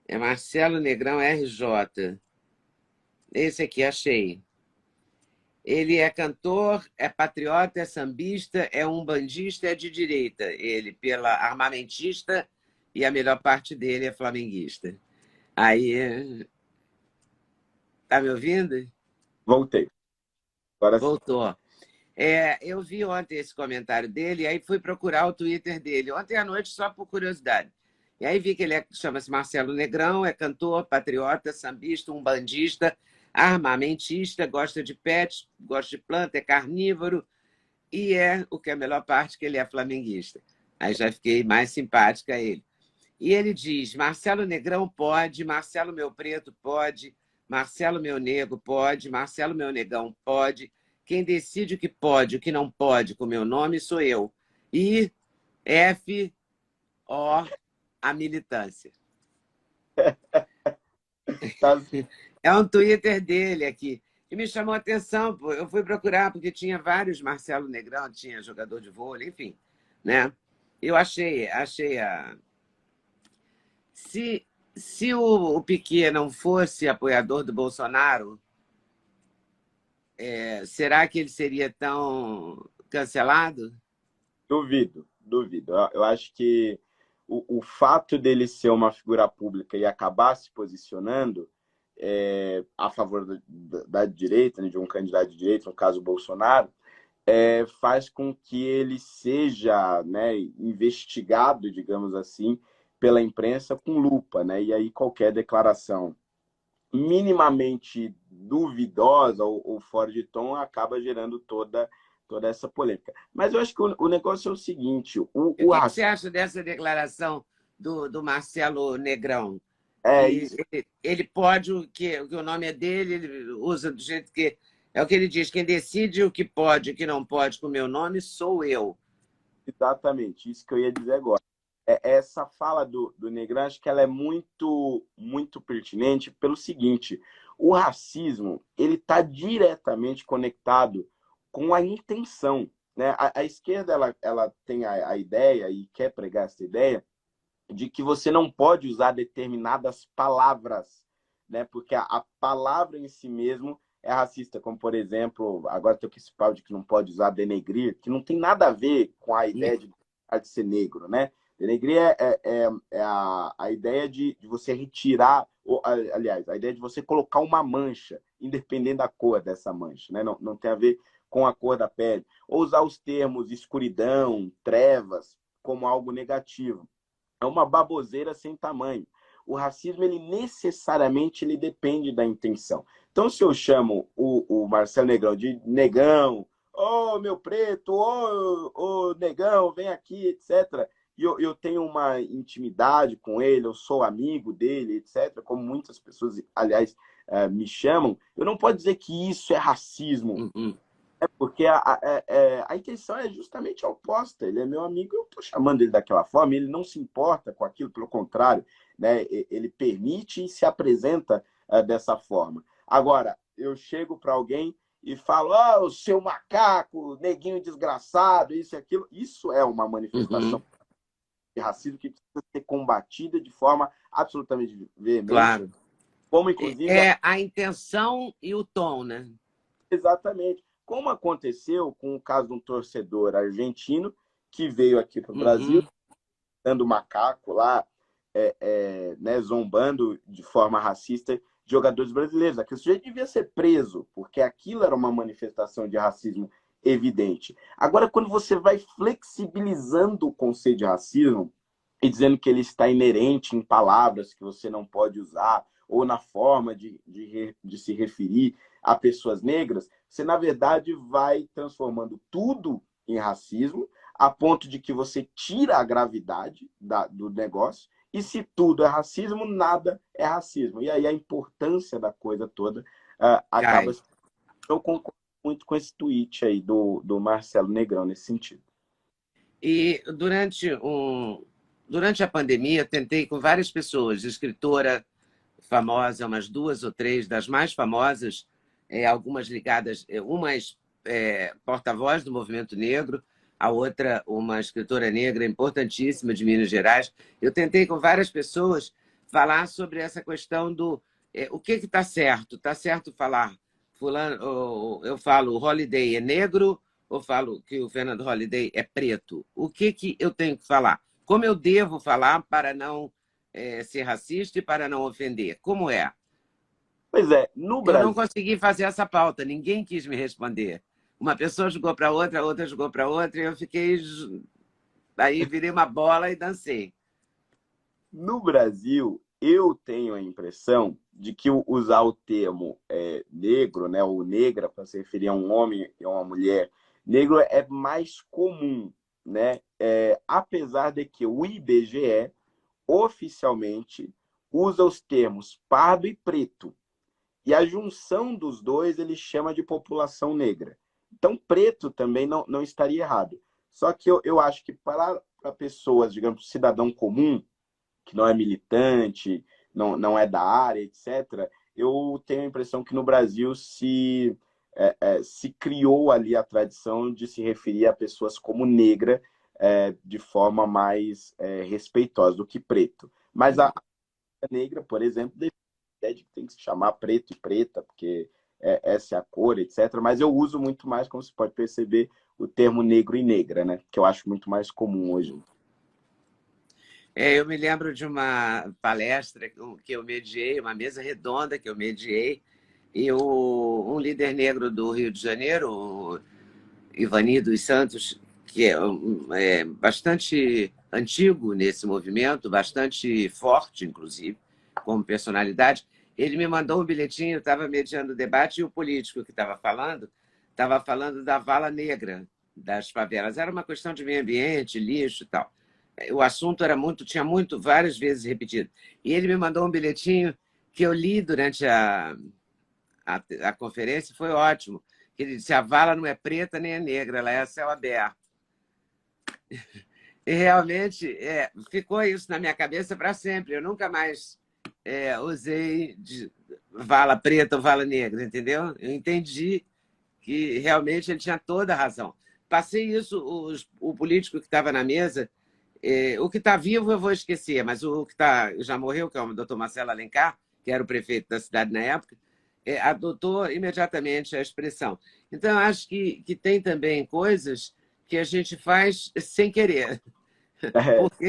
É Marcelo Negrão RJ. Esse aqui, achei. Ele é cantor, é patriota, é sambista, é umbandista, é de direita. Ele, pela armamentista, e a melhor parte dele é flamenguista. Aí, tá me ouvindo? Voltei. Agora sim. Voltou. Eu vi ontem esse comentário dele, e aí fui procurar o Twitter dele, ontem à noite, só por curiosidade. E aí vi que ele chama-se Marcelo Negrão, é cantor, patriota, sambista, umbandista, armamentista, gosta de pets, gosta de planta, é carnívoro, e o que é a melhor parte, que ele é flamenguista. Aí já fiquei mais simpática a ele. E ele diz: Marcelo Negrão pode, Marcelo Meu Preto pode, Marcelo Meu Negro pode, Marcelo Meu Negão pode. Quem decide o que pode, o que não pode com meu nome sou eu. E FO, a militância. Tá. É um Twitter dele aqui. E me chamou a atenção, pô. Eu fui procurar, porque tinha vários Marcelo Negrão, tinha jogador de vôlei, enfim. Né? Eu achei a. Se, se o Piquet não fosse apoiador do Bolsonaro, será que ele seria tão cancelado? Duvido, duvido. Eu acho que o fato dele ser uma figura pública e acabar se posicionando a favor da direita, né, de um candidato de direita, no caso Bolsonaro, faz com que ele seja, né, investigado, digamos assim, pela imprensa com lupa, né? E aí qualquer declaração minimamente duvidosa ou fora de tom acaba gerando toda essa polêmica. Mas eu acho que o negócio é o seguinte: E o o que você racismo acha dessa declaração do Marcelo Negrão? é Que isso, ele pode, que o nome é dele, ele usa do jeito que. É o que ele diz: quem decide o que pode e o que não pode com o meu nome sou eu. exatamente isso que eu ia dizer agora. Essa fala do Negrão, acho que ela é muito, muito pertinente pelo seguinte: O racismo, ele está diretamente conectado com a intenção, né? A esquerda, ela tem a ideia e quer pregar essa ideia de que você não pode usar determinadas palavras, né? Porque a palavra em si mesmo é racista, como, por exemplo, agora tem esse pau de que não pode usar denegrir, que não tem nada a ver com a ideia de ser negro, né? Denegrir a ideia de você retirar, ou, aliás, a ideia de você colocar uma mancha, independente da cor dessa mancha, né? Não tem a ver com a cor da pele. Ou usar os termos escuridão, trevas, como algo negativo. É uma baboseira sem tamanho. O racismo, ele necessariamente ele depende da intenção. Então, se eu chamo o Marcelo Negrão de negão, ô meu preto, ô negão, vem aqui, etc. E eu tenho uma intimidade com ele, eu sou amigo dele, etc., como muitas pessoas, aliás, me chamam, eu não posso dizer que isso é racismo. Uhum. Porque a intenção é justamente a oposta. Ele é meu amigo, eu estou chamando ele daquela forma, ele não se importa com aquilo, pelo contrário, né? Ele permite e se apresenta dessa forma. Agora, eu chego para alguém e falo, o seu macaco, neguinho desgraçado, isso e aquilo. Isso é uma manifestação Uhum. de racismo que precisa ser combatida de forma absolutamente veemente, Claro. como inclusive É a intenção e o tom, né? exatamente. Como aconteceu com o caso de um torcedor argentino que veio aqui para o Brasil, Uhum. dando macaco lá, né, zombando de forma racista de jogadores brasileiros. Aquele sujeito devia ser preso, porque aquilo era uma manifestação de racismo evidente. Agora, quando você vai flexibilizando o conceito de racismo e dizendo que ele está inerente em palavras que você não pode usar, ou na forma de se referir a pessoas negras, você, na verdade, vai transformando tudo em racismo, a ponto de que você tira a gravidade do negócio, e se tudo é racismo, nada é racismo. E aí a importância da coisa toda acaba. Cai. Eu concordo muito com esse tweet aí do Marcelo Negrão nesse sentido. E durante a pandemia, eu tentei com várias pessoas, escritora famosa, umas duas ou três das mais famosas, algumas ligadas, umas porta-voz do movimento negro, a outra uma escritora negra importantíssima de Minas Gerais. Eu tentei com várias pessoas falar sobre essa questão do o que está certo. Está certo falar fulano, eu falo o Holiday é negro ou falo que o Fernando Holiday é preto? O que eu tenho que falar? Como eu devo falar para não ser racista e para não ofender? Como é? Pois é, no Eu não Brasil, consegui fazer essa pauta, ninguém quis me responder. Uma pessoa jogou para outra, a outra jogou para outra, e eu fiquei. Aí virei uma bola e dancei. no Brasil, eu tenho a impressão de que usar o termo negro, né, ou negra, para se referir a um homem e a uma mulher, negro é mais comum, né? Apesar de que o IBGE oficialmente usa os termos pardo e preto. E a junção dos dois ele chama de população negra. Então, preto também não estaria errado. Só que eu acho que para pessoas, digamos, cidadão comum, que não é militante, não é da área, etc., eu tenho a impressão que no Brasil se criou ali a tradição de se referir a pessoas como negra de forma mais respeitosa do que preto. Mas a negra, por exemplo, ideia de que tem que se chamar preto e preta, porque essa é a cor, etc. Mas eu uso muito mais, como você pode perceber, o termo negro e negra, né? Que eu acho muito mais comum hoje. Eu me lembro de uma palestra que eu mediei, uma mesa redonda que eu mediei, e um líder negro do Rio de Janeiro, o Ivani dos Santos, que é bastante antigo nesse movimento, bastante forte, inclusive, como personalidade, ele me mandou um bilhetinho, eu estava mediando o debate, e o político que estava falando da vala negra das favelas. Era uma questão de meio ambiente, lixo e tal. O assunto tinha várias vezes repetido. E ele me mandou um bilhetinho que eu li durante a conferência, foi ótimo. Ele disse: a vala não é preta nem é negra, ela é a céu aberto. E realmente ficou isso na minha cabeça para sempre. Eu nunca mais usei vala preta ou vala negra, entendeu? Eu entendi que realmente ele tinha toda a razão. Passei isso, o político que estava na mesa, o que está vivo eu vou esquecer, mas o que já morreu, que é o doutor Marcelo Alencar, que era o prefeito da cidade na época, adotou imediatamente a expressão. Então, acho que tem também coisas que a gente faz sem querer, É, porque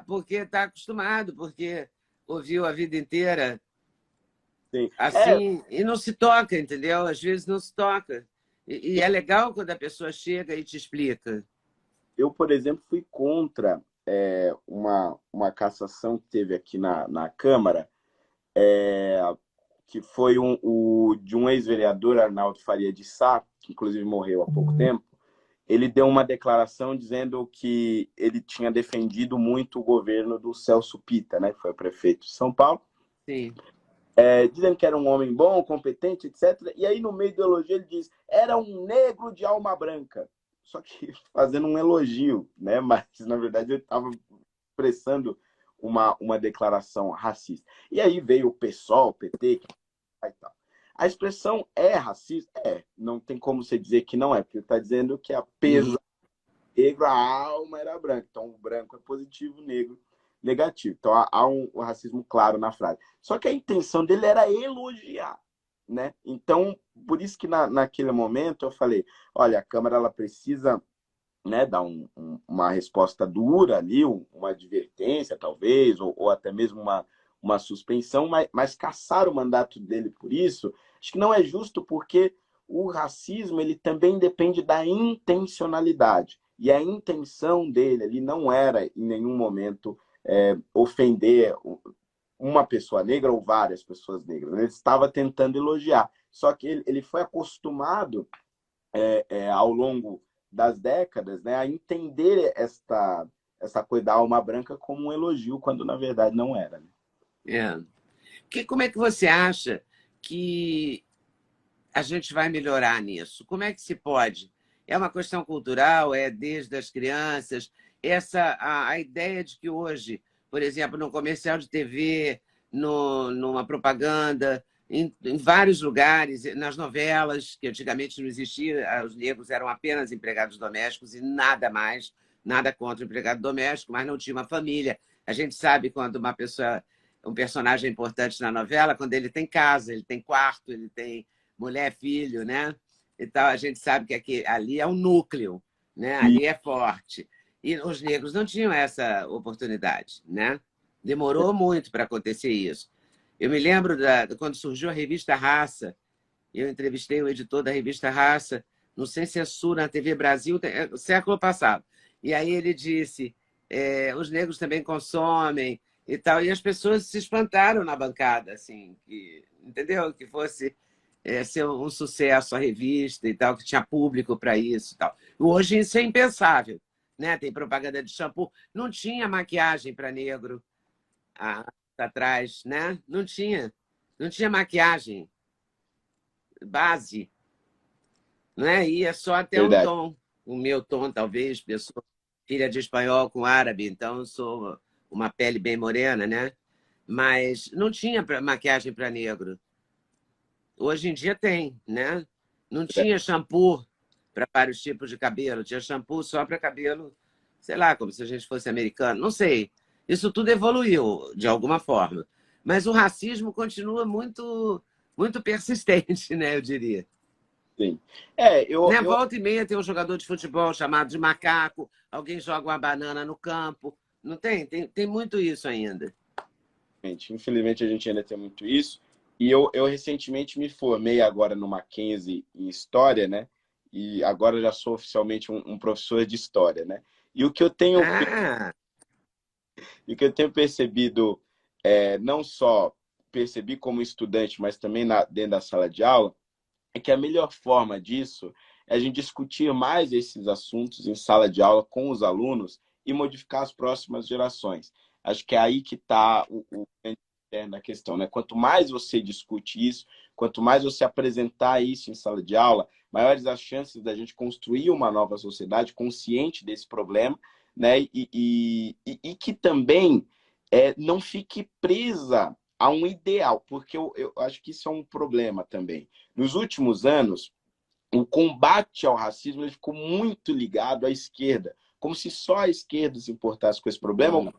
porque está acostumado, porque ouviu a vida inteira sim. assim e não se toca, entendeu? Às vezes não se toca. E é legal quando a pessoa chega e te explica. Eu, por exemplo, fui contra uma cassação que teve aqui na Câmara, que foi de um ex-vereador, Arnaldo Faria de Sá, que inclusive morreu há pouco tempo. Ele deu uma declaração dizendo que ele tinha defendido muito o governo do Celso Pitta, né, que foi o prefeito de São Paulo, Sim. dizendo que era um homem bom, competente, etc. E aí, no meio do elogio, ele diz: era um negro de alma branca. Só que fazendo um elogio, né? Mas, na verdade, ele estava expressando uma declaração racista. E aí veio o PSOL, o PT, e tal. A expressão é racista? É. Não tem como você dizer que não é, porque está dizendo que apesar negro, a alma era branca. Então, o branco é positivo, o negro negativo. Então, há um racismo claro na frase. Só que a intenção dele era elogiar, né? Então, por isso que naquele momento eu falei, olha, a Câmara ela precisa, né, dar uma resposta dura ali, uma advertência, talvez, ou até mesmo uma suspensão, mas caçar o mandato dele por isso, acho que não é justo, porque o racismo ele também depende da intencionalidade. E a intenção dele ali não era, em nenhum momento, ofender uma pessoa negra ou várias pessoas negras. Ele estava tentando elogiar. Só que ele foi acostumado, ao longo das décadas, né, a entender essa coisa da alma branca como um elogio, quando na verdade não era. Né? É. Como é que você acha que a gente vai melhorar nisso? Como é que se pode? É uma questão cultural, é desde as crianças, a ideia de que hoje, por exemplo, no comercial de TV, numa propaganda, em vários lugares, nas novelas, que antigamente não existia, os negros eram apenas empregados domésticos e nada mais, nada contra o empregado doméstico, mas não tinha uma família. A gente sabe quando uma pessoa, um personagem importante na novela, quando ele tem casa, ele tem quarto, ele tem mulher, filho, né? Então a gente sabe que ali é um núcleo, né? E, Ali é forte. E os negros não tinham essa oportunidade, né? Demorou muito para acontecer isso. Eu me lembro quando surgiu a revista Raça, eu entrevistei o editor da revista Raça, no Sem Censura, na TV Brasil, século passado. E aí ele disse, os negros também consomem e tal. E as pessoas se espantaram na bancada, assim, entendeu? Que fosse ser um sucesso a revista e tal, que tinha público para isso e tal. Hoje isso é impensável, né? Tem propaganda de shampoo. Não tinha maquiagem para negro atrás, né? Não tinha. Não tinha maquiagem base, né? Ia só até um verdade. tom. O meu tom, talvez, pessoa filha de espanhol com árabe, então eu sou uma pele bem morena, né? Mas não tinha maquiagem para negro. Hoje em dia tem, né? Não tinha shampoo para vários tipos de cabelo, tinha shampoo só para cabelo, sei lá, como se a gente fosse americano, não sei. Isso tudo evoluiu de alguma forma. Mas o racismo continua muito persistente, né, eu diria. Sim. Né? Volta e meia tem um jogador de futebol chamado de macaco, alguém joga uma banana no campo. Não tem? Tem muito isso ainda. Infelizmente a gente ainda tem muito isso. E eu recentemente me formei agora no Mackenzie em História, né? E agora já sou oficialmente um professor de História, né? E Ah, o que eu tenho percebido, não só percebi como estudante, mas também dentro da sala de aula, é que a melhor forma disso é a gente discutir mais esses assuntos em sala de aula com os alunos e modificar as próximas gerações. Acho que é aí que está o grande da questão, né? Quanto mais você discute isso, quanto mais você apresentar isso em sala de aula, maiores as chances da gente construir uma nova sociedade consciente desse problema, né? E que também não fique presa a um ideal, porque eu acho que isso é um problema também. Nos últimos anos, o combate ao racismo ele ficou muito ligado à esquerda, como se só a esquerda se importasse com esse problema,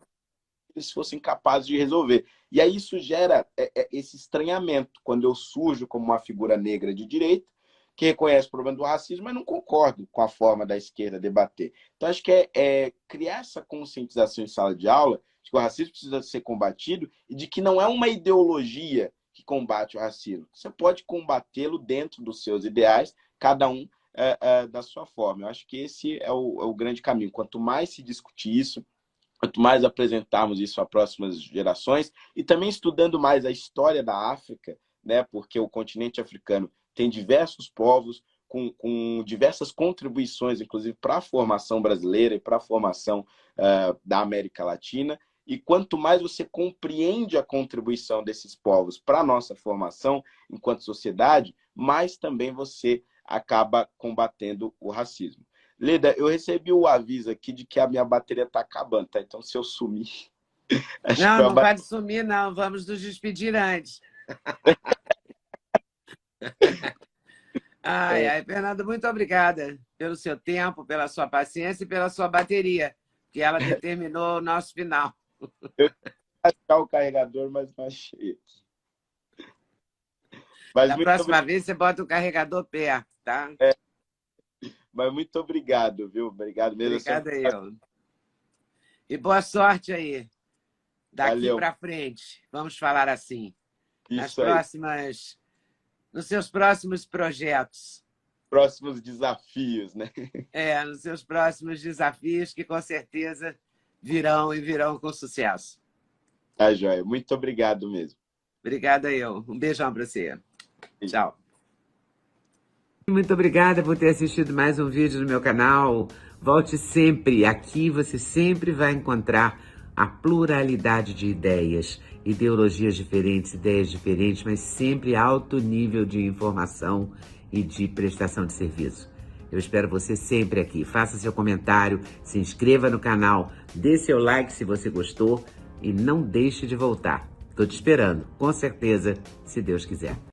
eles fossem capazes de resolver. E aí isso gera esse estranhamento, quando eu surjo como uma figura negra de direita, que reconhece o problema do racismo, mas não concordo com a forma da esquerda debater. Então, acho que criar essa conscientização em sala de aula de que o racismo precisa ser combatido e de que não é uma ideologia que combate o racismo. Você pode combatê-lo dentro dos seus ideais, cada um da sua forma. Eu acho que esse é o grande caminho. Quanto mais se discutir isso, quanto mais apresentarmos isso a próximas gerações, e também estudando mais a história da África, né, porque o continente africano tem diversos povos com diversas contribuições, inclusive para a formação brasileira e para a formação da América Latina. E quanto mais você compreende a contribuição desses povos para a nossa formação enquanto sociedade, mais também você acaba combatendo o racismo. Leda, eu recebi o aviso aqui de que a minha bateria está acabando, tá? Então, se eu sumir... Acho não, que não pode sumir, não. Vamos nos despedir antes. Ai, Fernando, muito obrigada pelo seu tempo, pela sua paciência e pela sua bateria, que ela determinou o nosso final. Eu vou achar o carregador, mas não achei. Mas da próxima vez você bota o carregador perto, tá? Mas muito obrigado, viu? Obrigado mesmo. Obrigado eu. E boa sorte aí. Daqui para frente, vamos falar assim. Isso nos seus próximos projetos. Próximos desafios, né? Nos seus próximos desafios, que com certeza virão e virão com sucesso. Tá, joia. Muito obrigado mesmo. Obrigada eu. Um beijão para você. Tchau. Muito obrigada por ter assistido mais um vídeo no meu canal. Volte sempre. Aqui você sempre vai encontrar a pluralidade de ideias, ideologias diferentes, ideias diferentes, mas sempre alto nível de informação e de prestação de serviço. Eu espero você sempre aqui. Faça seu comentário, se inscreva no canal, dê seu like se você gostou e não deixe de voltar. Estou te esperando, com certeza, se Deus quiser.